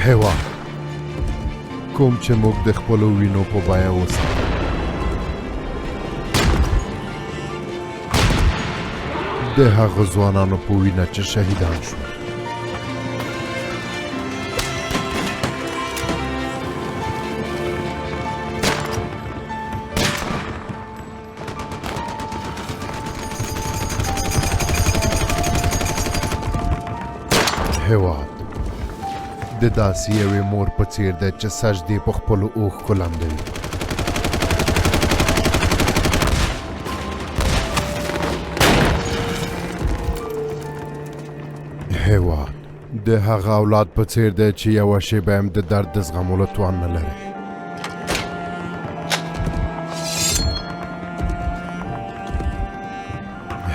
هېواد کوم چې موږ د خپلو وینو په بیه وساتو. د هغه ځوانانو په وینه چې شهیدان شول. هېواد د داسې یوې مور په څېر دی چې سجدې په خپلو اوښکو لمدوي. هېواد د هغه اولاد په څېر دی چې یوه شېبه هم د درد د زغملو توان نه لري.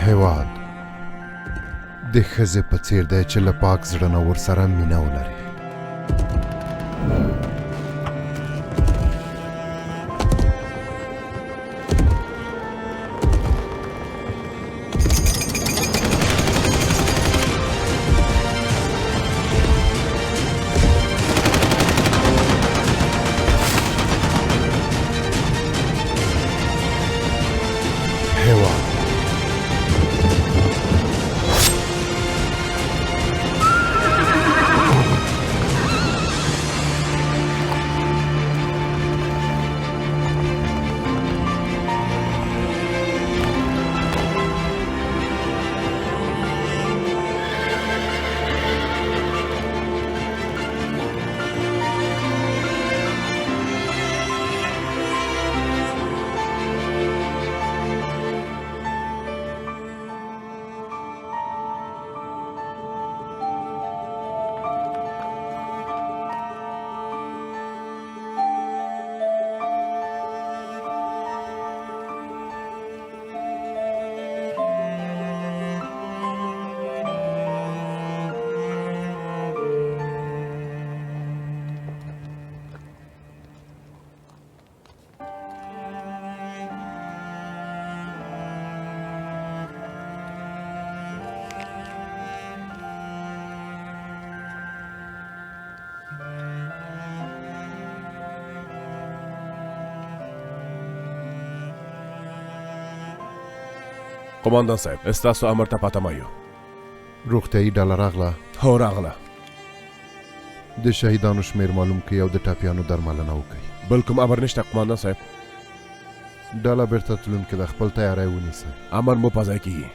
هېواد د ښځې په څېر دی چې له پاک زړه نه ورسره مینه ولري. هېواد قوماندان صاحب استاسو امر ته پاتمه یو. روغتیایي ډله راغله. هو راغله. د شهیدانو شمېر معلوم کړئ او د ټپیانو درملنه وکړئ. بل کوم امر نشته قوماندان صاحب. ډله بیرته تلونکې ده، خپل تیاری ونیسئ. امر مو په ځای کېږي.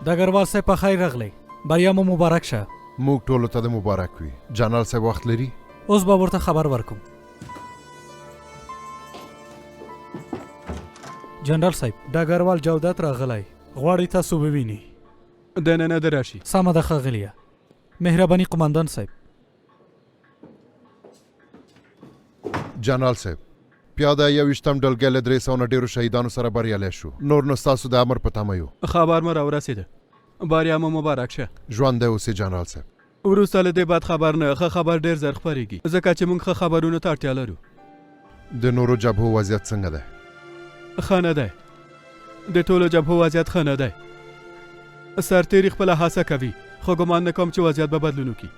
ډګروال صاحب په خیر راغلی. بریا مو مبارک شه. موږ ټولو ته د مبارک وي. جنرال صاحب وخت لري؟ اوس به ورته خبر ورکوم. جنرال صاحب ډګروال جودت راغلی، غواړي تاسو وویني. دننه د راشي. سمه ده ښاغلیه. مهرباني قوماندان صاحب. جنرال صاحب پیاده 21م ډلګۍ له 300 نه ډېرو شهیدانو سره بریالی شو. نور نو ستاسو د امر په تمه یو. خبر مو راورسېده. بریا مو مبارک شه. ژوندی اوسئ جنرال صاحب. وروسته له دې بعد خبر نه ښه خبر ډېر زر خپرېږي، ځکه چې موږ ښه خبرونو ته اړتیا لرو. د نورو جبهو وضعیت څنګه دی؟ ښه نه دی. د ټولو جبهو وضعیت ښه نه دی. سرتیری خپله هڅه کوي خو ګمان نه کوم چې وضعیت به بدلون وکړي.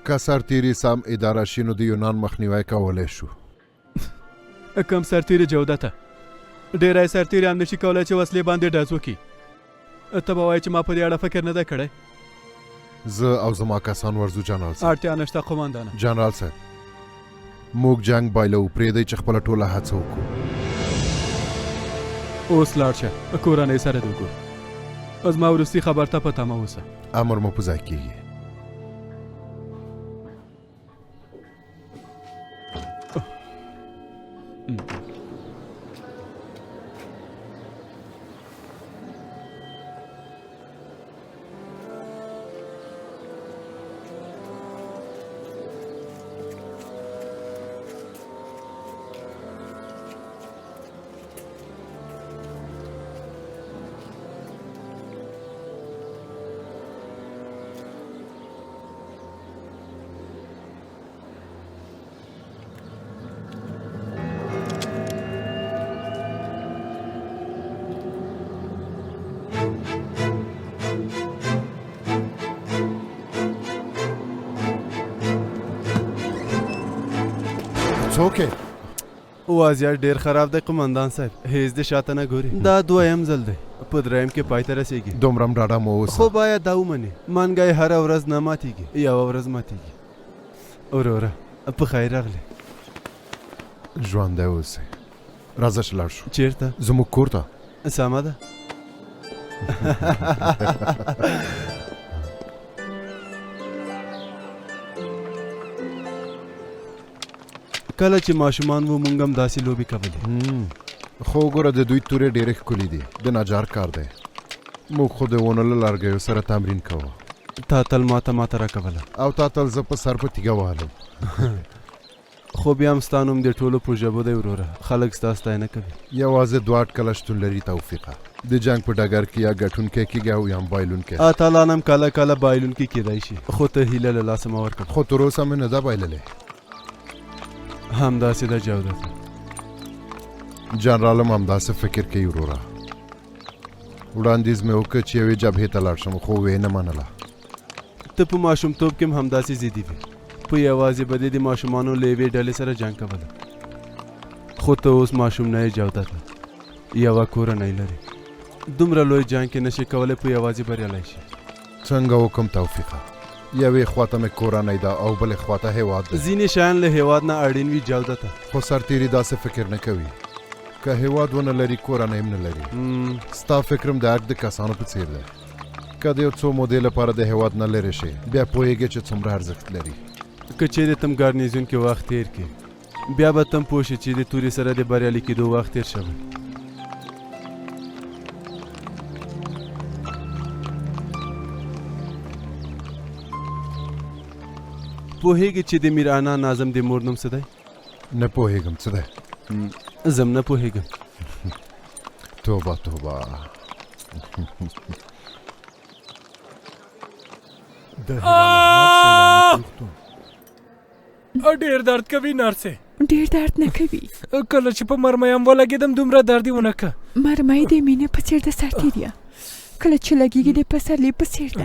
که سرتیري سم اداره شي نو د یونان مخنیوی کولی شو. کم سرتیری جودته ډېری سرتیریان نشي کولی چې وسلې باندې ډز وکړي. ته به وایې چې ما په دې اړه فکر نه دی کړی. زه او زما کسان ورځو جنرال صاحب. اړتیا نشته قماندانه. جنرال صاحب موږ جنگ بایلو پرېږدئ چې خپله ټوله هڅه وکړو. اوس لاړ شه کورنۍ سره دې وګور. زما وروستي خبر ته په تمه اوسه. امر مو په ځای کېږي. څوک یې؟ وضعیت ډیر خراب دی قمندان صاحب. هیڅ د شاته نه ګوري. دا دویم ځل دی په دریم کې پای ته رسیږي. دومره هم ډاډه مو اوسه. خو باید دا ومنې منګی هره ورځ نه ماتیږي، یوه ورځ ماتیږي. وروره په خیر راغلی. ژوندی اوسئ. راځه چې لاړ شو. چیرته؟ زموږ کور ته. سمه ده. کله چې ماشومان وو موږ هم داسې لوبې کولې. خو وګوره د دوی تورې ډېرې ښکلي دي. د نجار کار دی. موږ خو د ونو له لرګیو سره تمرین کوو. تا تل ماته راکوله او تا تل زه په سر په تیږه وهلم. خو بیا هم ستا نوم د ټولو په ژبو دی وروره. خلک ستا ستاینه کوي. یوازې دوه اټکله شتون لري توفیقه. د جنګ په ډګر کې یا ګټونکی کېږي او یا هم بایلونکی. اتالان هم کله کله بایلونکي کېدای شي، خو ته هیله له لاسه مه ورکړه. خو تر اوسه مې نه ده بایللی. همداسې ده جودت. جنرال هم همداسې فکر کوي وروره. وړاندیز مې وکړ چې یوې جبهې ته لاړ شم خو ویې نه منله. ته په ماشومتوب کې هم همداسې ضدي وې. په یوازې به دې د ماشومانو له یوې ډلې سره جنګ کوله. خو ته اوس ماشوم نه یې جودته. یوه کورنۍ لري. دومره لوی جنګ کې نشي کولی په یوازې بریالی شي. څنګه وکم توفیقه؟ یوې خواته مې کورنۍ ده او بلې خواته هیواد ده. ځینې شیان له هیواد نه اړین وي جودته. خو سرتیري داسې فکر نه کوي. که هیواد ونه لري کورنۍ هم نه لري. ستا فکر هم د ارګ د کسانو په څیر دی. که د یو څو مودې لپاره د هیواد نه لرې شي بیا پوهېږې چې څومره ارزښت لري. که چیرې تم ګارنیزون کې وخت تیر کړې بیا به تم پوه شې چې د تورې سره د بریالي کېدو وخت تیر شوی. پوهېږې چې د میر انا ناظم د مور نوم څه دی؟ نه پوهېږم څه دی. زم نه پوهېږم. توبه توبه. ډیر درد کوي نرسې. ډیر درد نه کوي. کله چې په مرمیم ولګېدم دومره دردي ونه که. مرمۍ د مینې په څېر د سرتیریا. کله چې لګېږي د پسرلي په څېر ده.